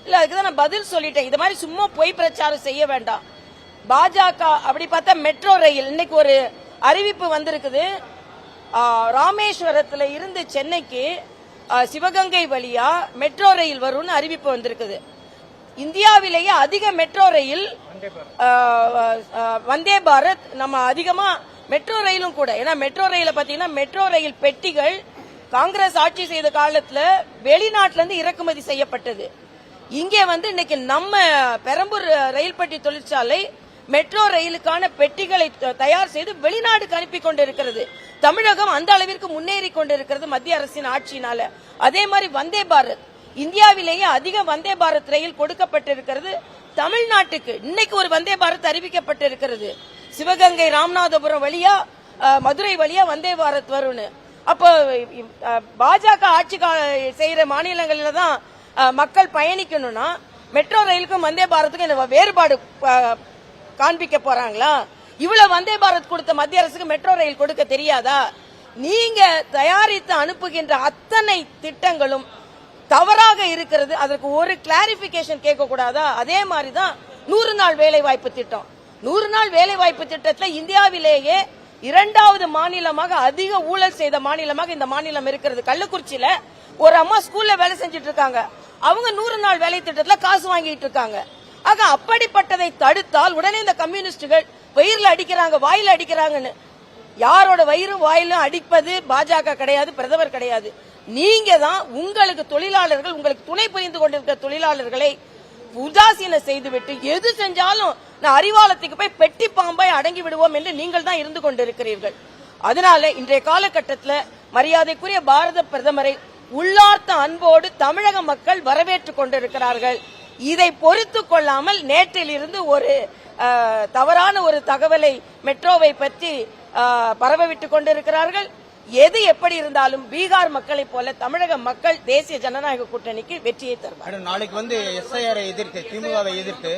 இல்ல அதுக்குதான் நான் பதில் சொல்லிட்டேன். இது மாதிரி சும்மா பொய் பிரச்சாரம் செய்ய வேண்டாம். பாஜக அப்படி பார்த்தா மெட்ரோ ரயில் இன்னைக்கு ஒரு அறிவிப்பு வந்திருக்குது. ராமேஸ்வரத்துல இருந்து சென்னைக்கு சிவகங்கை வழியா மெட்ரோ ரயில் வரும்னு அறிவிப்பு வந்திருக்குது. இந்தியாவிலேயே அதிக மெட்ரோ ரயில் வந்தே பாரத். நம்ம அதிகமா மெட்ரோ ரயிலும் கூட, ஏன்னா மெட்ரோ ரயில பாத்தீங்கன்னா மெட்ரோ ரயில் பெட்டிகள் காங்கிரஸ் ஆட்சி செய்த காலத்துல வெளிநாட்டுல இருந்து இறக்குமதி செய்யப்பட்டது. இங்கே இன்னைக்கு நம்ம பெரம்பூர் ரயில் பெட்டி தொழிற்சாலை மெட்ரோ ரயிலுக்கான பெட்டிகளை தயார் செய்து வெளிநாடுக்கு அனுப்பி கொண்டிருக்கிறது. தமிழகம் அந்த அளவிற்கு முன்னேறி கொண்டிருக்கிறது மத்திய அரசின் ஆட்சியினால. அதே மாதிரி வந்தே பாரத், இந்தியாவிலேயே அதிக வந்தே பாரத் ரயில் கொடுக்கப்பட்டிருக்கிறது தமிழ்நாட்டுக்கு. இன்னைக்கு ஒரு வந்தே பாரத் அறிவிக்கப்பட்டிருக்கிறது. சிவகங்கை ராமநாதபுரம் வழியா மதுரை வழியா வந்தே பாரத் வரும்னு. அப்போ பாஜக ஆட்சி செய்யற மாநிலங்களில தான் மக்கள் பயணிக்கணும்னா மெட்ரோ ரயிலுக்கும் வந்தே பாரத்துக்கும் வேறுபாடு காண்பிக்க போறாங்களா? இவ்வளவு வந்தே பாரத் கொடுத்த மத்திய அரசுக்கு மெட்ரோ ரயில் கொடுக்க தெரியாதா? நீங்க தயாரித்து அனுப்புகின்ற அத்தனை திட்டங்களும் தவறாக இருக்கிறது. அதற்கு ஒரு கிளாரிபிகேஷன் கேட்க கூடாதா? அதே மாதிரிதான் 100 நாள் வேலை வாய்ப்பு திட்டம். 100 நாள் வேலை வாய்ப்பு திட்டத்தில் இந்தியாவிலேயே 2வது மாநிலமாக அதிக ஊழல் செய்த மாநிலமாக இந்த மாநிலம் இருக்கிறது. கள்ளக்குறிச்சியில ஒரு அம்மா ஸ்கூல்ல வேலை செஞ்சுட்டு இருக்காங்க. அவங்க 100 நாள் வேலை திட்டத்தில் காசு வாங்கிட்டு இருக்காங்க. ஆக அப்படிப்பட்டதை தடுத்தால் உடனே இந்த கம்யூனிஸ்டுகள் வயிறுல அடிக்கிறாங்க, வாயில அடிக்கிறாங்கன்னு. யாரோட வயிறும் வாயிலும் அடிப்பது பாஜக கிடையாது, பிரதமர் கிடையாது. நீங்க தான் உங்களுக்கு தொழிலாளர்கள், உங்களுக்கு துணை புரிந்து கொண்டிருக்கிற தொழிலாளர்களை உதாசீன செய்துவிட்டு எது செஞ்சாலும் நான் அறிவாலத்துக்கு போய் பெட்டி பாம்பாய் அடங்கி விடுவோம் என்று நீங்கள் தான் இருந்து கொண்டிருக்கிறீர்கள். அதனால இன்றைய காலகட்டத்தில் மரியாதைக்குரிய பாரத பிரதமரை உள்ளார்த்த அன்போடு தமிழக மக்கள் வரவேற்றுக் கொண்டிருக்கிறார்கள். இதை பொறுத்து கொள்ளாமல் நேற்றிலிருந்து ஒரு தவறான ஒரு தகவலை மெட்ரோவை பற்றி பரவவிட்டுக் கொண்டிருக்கிறார்கள். எது எப்படி இருந்தாலும் பீகார் மக்களை போல தமிழக மக்கள் தேசிய ஜனநாயக கூட்டணிக்கு வெற்றியை தருவார். நாளைக்கு எஸ்ஐஆரை எதிர்த்து, திமுகவை எதிர்த்து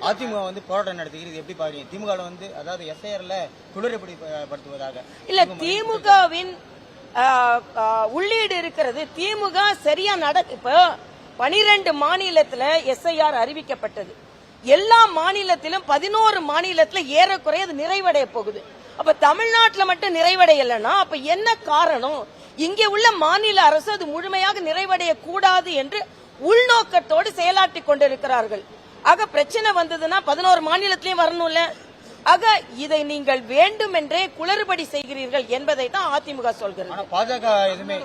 அதிமுக போராட்டம் நடத்துகிறது. எப்படி பாருங்க? திமுக அதாவது எஸ்ஐஆர்ல குளறுபடிப்படுத்துவதாக இல்ல, திமுகவின் உள்ளீடு இருக்கிறது. திமுக சரியா இப்ப 12 மாநிலத்துல எஸ்ஐஆர் அறிவிக்கப்பட்டது. எல்லா மாநிலத்திலும் 11 மாநிலத்துல ஏறக்குறைய அது நிறைவடைய போகுது. அப்ப தமிழ்நாட்டுல மட்டும் நிறைவடையலன்னா அப்ப என்ன காரணம்? இங்கே உள்ள மாநில அரசு அது முழுமையாக நிறைவடைய கூடாது என்று உள்நோக்கத்தோடு செயலாற்றி கொண்டிருக்கிறார்கள். ஆக பிரச்சனை வந்ததுன்னா 11 மாநிலத்திலயும் வரணும்ல. ஆக இதை நீங்கள் வேண்டுமென்றே குளறுபடி செய்கிறீர்கள் என்பதை தான் அதிமுக சொல்கிறது. பாஜக எதுவுமே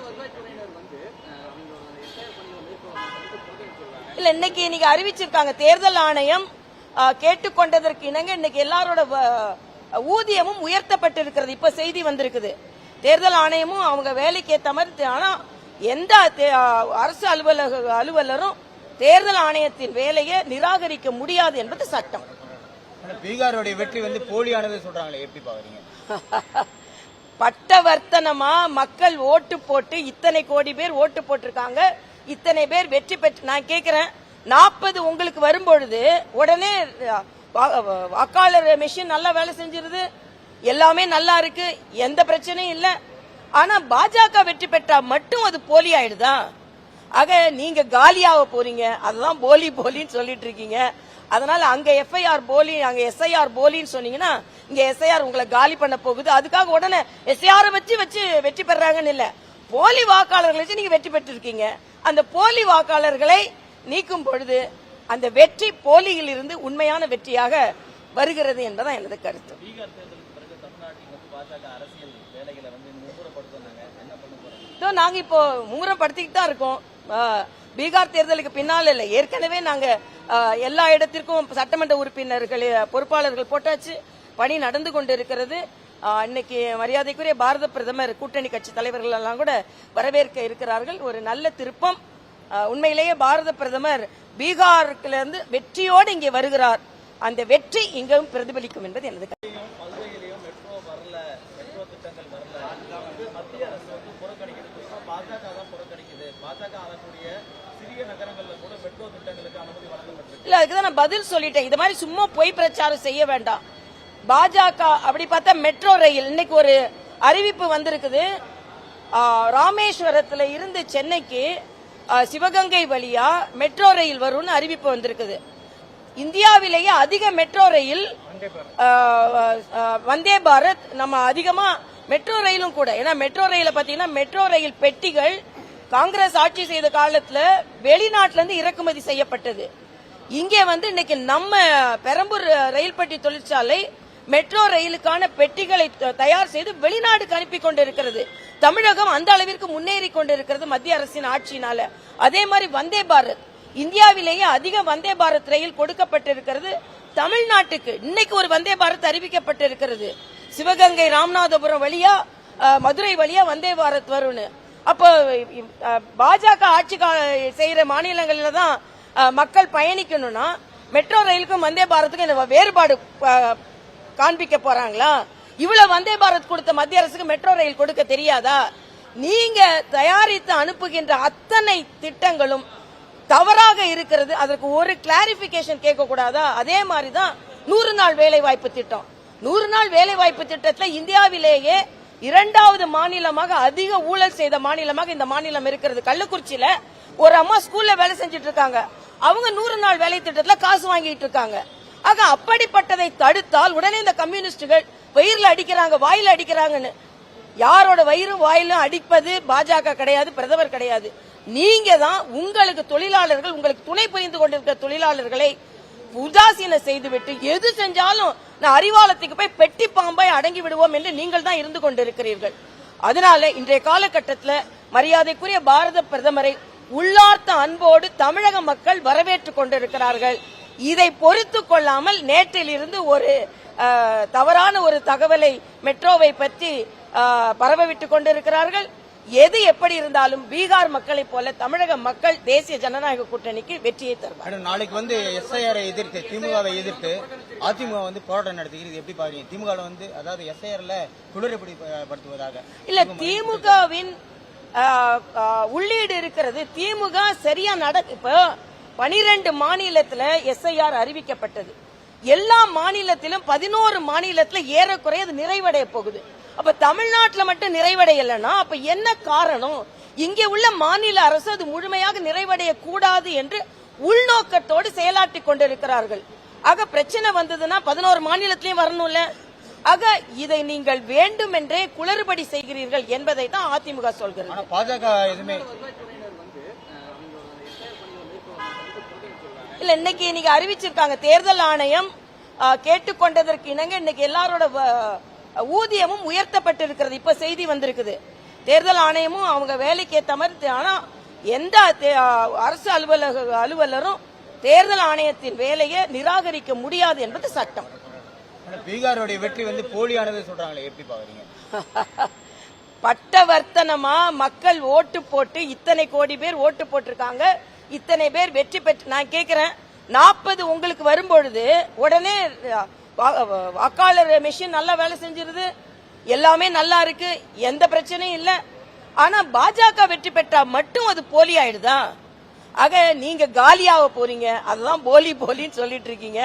இல்ல, இன்னைக்கு நீங்க அறிவிச்சிருக்காங்க. தேர்தல் ஆணையம் கேட்டுக்கொண்டதற்கு இணங்க இன்னைக்கு எல்லாரோட ஊதியமும் உயர்த்தப்பட்டிருக்கிறது. இப்ப செய்தி வந்திருக்குது. தேர்தல் ஆணையமும் அவங்க வேலைக்கு ஏற்ற மாதிரி. ஆனா எந்த அரசு அலுவலரும் தேர்தல் ஆணையத்தின் வேலையை நிராகரிக்க முடியாது என்பது சட்டம். பீகாரோட வெற்றி போலியானது சொல்றாங்களே, எப்படி பாக்குறீங்க? பட்டவர்த்தனமா மக்கள் ஓட்டு போட்டு இத்தனை கோடி பேர் ஓட்டு போட்டிருக்காங்க, இத்தனை பேர் வெற்றி பெற்று. நான் கேட்கிறேன், 40 உங்களுக்கு வரும்பொழுது உடனே வாக்காளர் மெஷின் நல்லா வேலை செஞ்சிருது, எல்லாமே நல்லா இருக்கு, எந்த பிரச்சனையும் இல்ல. ஆனா பாஜக வெற்றி பெற்றா மட்டும் அது போலி ஆயிடுதா? ஆக நீங்க காலியாக போறீங்க. அதுதான் போலி போலின்னு சொல்லிட்டு இருக்கீங்க. அதனால அங்க எஃப்ஐஆர் போலி, அங்க எஸ்ஐஆர் போலின்னு சொன்னீங்கன்னா இங்க எஸ்ஐஆர் உங்களை காலி பண்ண போகுது. அதுக்காக உடனே எஸ்ஐஆர் வச்சு வெற்றி பெறாங்கன்னு இல்ல, போலி வாக்காளர்களை வச்சு நீங்க வெற்றி பெற்றிருக்கீங்க. அந்த போலி வாக்காளர்களை நீக்கும் பொழுது அந்த வெற்றி போலியில் இருந்து உண்மையான வெற்றியாக வருகிறது என்பதான் எனது கருத்து. நாங்க இப்போ மும்முரப்படுத்திக்கிட்டு தான் இருக்கோம். பீகார் தேர்தலுக்கு பின்னால் இல்ல, ஏற்கனவே நாங்க எல்லா இடத்திற்கும் சட்டமன்ற உறுப்பினர்கள் பொறுப்பாளர்கள் போட்டாச்சு. பணி நடந்து கொண்டிருக்கிறது. இன்னைக்கு மரியாதைக்குரிய பாரத பிரதமர் கூட்டணி கட்சி தலைவர்கள் எல்லாம் கூட வரவேற்க இருக்கிறார்கள். ஒரு நல்ல திருப்பம். உண்மையிலேயே பாரத பிரதமர் பீகாரிலிருந்து வெற்றியோடு இங்கே வருகிறார். அந்த வெற்றி இங்கும் பிரதிபலிக்கும் என்பது எனது கருத்து. இல்ல, அதுக்குதான் நான் பதில் சொல்லிட்டேன். இது மாதிரி சும்மா பொய் பிரச்சாரம் செய்ய வேண்டாம். பாஜக அப்படி பார்த்தா மெட்ரோ ரயில் இன்னைக்கு ஒரு அறிவிப்பு வந்திருக்குது. ராமேஸ்வரத்துல இருந்து சென்னைக்கு சிவகங்கை வழியா மெட்ரோ ரயில் வரும்னு அறிவிப்பு வந்திருக்குது. இந்தியாவிலேயே அதிக மெட்ரோ ரயில் வந்தே பாரத். நம்ம அதிகமா மெட்ரோ ரயிலும் கூட, ஏன்னா மெட்ரோ ரயில பாத்தீங்கன்னா மெட்ரோ ரயில் பெட்டிகள் காங்கிரஸ் ஆட்சி செய்த காலத்துல வெளிநாட்டுல இருந்து இறக்குமதி செய்யப்பட்டது. இங்கே வந்து இன்னைக்கு நம்ம பெரம்பூர் ரயில் பெட்டி தொழிற்சாலை மெட்ரோ ரயிலுக்கான பெட்டிகளை தயார் செய்து வெளிநாடுக்கு அனுப்பி கொண்டிருக்கிறது. தமிழகம் அந்த அளவிற்கு முன்னேறி கொண்டிருக்கிறது மத்திய அரசின் ஆட்சியினால. அதே மாதிரி வந்தே பாரத், இந்தியாவிலேயே அதிக வந்தே பாரத் ரயில் கொடுக்கப்பட்டிருக்கிறது தமிழ்நாட்டுக்கு. இன்னைக்கு ஒரு வந்தே பாரத் அறிவிக்கப்பட்டிருக்கிறது. சிவகங்கை ராமநாதபுரம் வழியா மதுரை வழியா வந்தே பாரத் வரும்னு. அப்போ பாஜக ஆட்சி செய்யற மாநிலங்களில தான் மக்கள் பயணிக்கணும்னா மெட்ரோ ரயிலுக்கும் வந்தே பாரத்துக்கும் வேறுபாடு காண்பிக்க போறாங்களா? இவ்வளவு வந்தே பாரத் கொடுத்த மத்திய அரசுக்கு மெட்ரோ ரயில் கொடுக்க தெரியாதா? நீங்க தயாரித்து அனுப்புகின்ற அத்தனை திட்டங்களும் தவறாக இருக்கிறது. அதற்கு ஒரு கிளாரிபிகேஷன் கேட்க கூடாதா? அதே மாதிரிதான் 100 நாள் வேலை வாய்ப்பு திட்டம். 100 நாள் வேலை வாய்ப்பு திட்டத்துல இந்தியாவிலேயே 2வது மாநிலமாக அதிக ஊழல் செய்த மாநிலமாக இந்த மாநிலம் இருக்கிறது. கள்ளக்குறிச்சியில ஒரு அம்மா ஸ்கூல்ல வேலை செஞ்சுட்டு இருக்காங்க. அவங்க 100 நாள் வேலை திட்டத்துல காசு வாங்கிட்டு இருக்காங்க. ஆக அப்படிப்பட்டதை தடுத்தால் உடனே இந்த கம்யூனிஸ்டுகள் வயிறுல அடிக்கிறாங்க, வாயில அடிக்கிறாங்கன்னு. யாரோட வயிறு வாயிலும் அடிப்பது பாஜக கிடையாது, பிரதமர் கிடையாது. நீங்க தான் உங்களுக்கு தொழிலாளர்கள், உங்களுக்கு துணை புரிந்து கொண்டிருக்கிற தொழிலாளர்களை உதாசீன செய்துவிட்டு எது செஞ்சாலும் நான் அறிவாலத்துக்கு போய் பெட்டி பாம்பாய் அடங்கி விடுவோம் என்று நீங்கள் தான் இருந்து கொண்டிருக்கிறீர்கள். அதனால இன்றைய காலகட்டத்தில் மரியாதைக்குரிய பாரத பிரதமரை உள்ளார்த்த அன்போடு தமிழக மக்கள் வரவேற்றுக் கொண்டிருக்கிறார்கள். இதை பொறுத்து கொள்ளாமல் நேற்றிலிருந்து ஒரு தவறான ஒரு தகவலை மெட்ரோவை பற்றி பரவவிட்டுக் கொண்டிருக்கிறார்கள். எது எப்படி இருந்தாலும் பீகார் மக்களை போல தமிழக மக்கள் தேசிய ஜனநாயக கூட்டணிக்கு வெற்றியை தருவார். நாளைக்கு வந்து எஸ்ஐஆரை எதிர்த்து, திமுகவை எதிர்த்து அதிமுக வந்து போராட்டம் நடத்துகிறது, எப்படி பாருங்க? திமுக வந்து அதாவது எஸ்ஐஆர்ல குளறுபடிப்படுத்துவதாக இல்ல, திமுகவின் உள்ளீடு இருக்கிறது. திமுக சரியா இப்ப 12 மாநிலத்துல எஸ்ஐஆர் அறிவிக்கப்பட்டது. எல்லா மாநிலத்திலும் 11 மாநிலத்துல ஏறக்குறைய அது நிறைவடைய போகுது. அப்ப தமிழ்நாட்டில் மட்டும் நிறைவடையலன்னா அப்ப என்ன காரணம்? இங்கே உள்ள மாநில அரசு அது முழுமையாக நிறைவடைய கூடாது என்று உள்நோக்கத்தோடு செயலாற்றி கொண்டிருக்கிறார்கள். ஆக பிரச்சனை வந்ததுன்னா 11 மாநிலத்திலையும் வரணும்ல. ஆக இதை நீங்கள் வேண்டுமென்றே குளறுபடி செய்கிறீர்கள் என்பதை தான் அதிமுக சொல்கிறது. பாஜக எதுவுமே இல்ல, இன்னைக்கு நீங்க அறிவிச்சிருக்காங்க. தேர்தல் ஆணையம் கேட்டுக்கொண்டதற்கு இணங்க இன்னைக்கு எல்லாரோட ஊதியமும் உயர்த்தப்பட்டிருக்கிறது. இப்ப செய்தி வந்திருக்குது. தேர்தல் ஆணையமும் அவங்க வேலைக்கு ஏற்ற மாதிரி. ஆனா எந்த அரசு அலுவலரும் தேர்தல் ஆணையத்தின் வேலையை நிராகரிக்க முடியாது என்பது சட்டம். பீகாருடைய வெற்றி வந்து போலியானது சொல்றாங்களே, எப்படி பாக்குறீங்க? பட்டவர்த்தனமா மக்கள் ஓட்டு போட்டு இத்தனை கோடி பேர் ஓட்டு போட்டிருக்காங்க, இத்தனை பேர் வெற்றி பெற்று. நான் கேக்குறேன், 40 உங்களுக்கு வரும்பொழுது உடனே வாக்காளர் மெஷின் நல்லா வேலை செஞ்சிருது, எல்லாமே நல்லா இருக்கு, எந்த பிரச்சனையும் இல்ல. ஆனா பாஜக வெற்றி பெற்றா மட்டும் அது போலி ஆயிடுதா? ஆக நீங்க காலியாக போறீங்க, அதுதான் போலி போலின்னு சொல்லிட்டு இருக்கீங்க.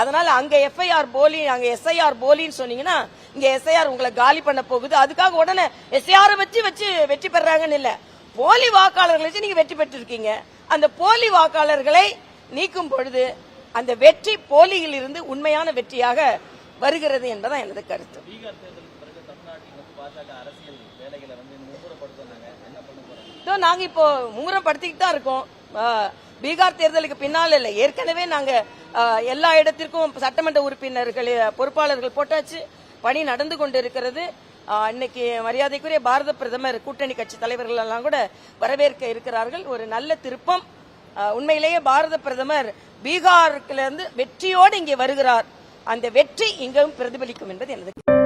அதனால அங்க எஃப்ஐஆர் போலி, அங்க எஸ்ஐஆர் போலின்னு சொன்னீங்கன்னா இங்க எஸ்ஐஆர் உங்களை காலி பண்ண போகுது. அதுக்காக உடனே எஸ்ஐஆர் வச்சு வெற்றி பெறாங்கன்னு இல்ல, போலி வாக்காளர்களை வச்சு நீங்க வெற்றி பெற்று இருக்கீங்க. அந்த போலி வாக்காளர்களை நீக்கும் பொழுது அந்த வெற்றி போலியில் இருந்து உண்மையான வெற்றியாக வருகிறது என்பதான் எனது கருத்து. நாங்க இப்போ மும்முரப்படுத்திக்கிட்டு தான் இருக்கோம். பீகார் தேர்தலுக்கு பின்னால் இல்ல, ஏற்கனவே நாங்க எல்லா இடத்திற்கும் சட்டமன்ற உறுப்பினர்கள் பொறுப்பாளர்கள் போட்டாச்சு, பணி நடந்து கொண்டிருக்கிறது. இன்னைக்கு மரியாதைக்குரிய பாரத பிரதமர் கூட்டணி கட்சி தலைவர்கள் எல்லாம் கூட வரவேற்க இருக்கிறார்கள். ஒரு நல்ல திருப்பம். உண்மையிலேயே பாரத பிரதமர் பீகாரிலிருந்து வெற்றியோடு இங்கே வருகிறார். அந்த வெற்றி இங்கும் பிரதிபலிக்கும் என்பது எனது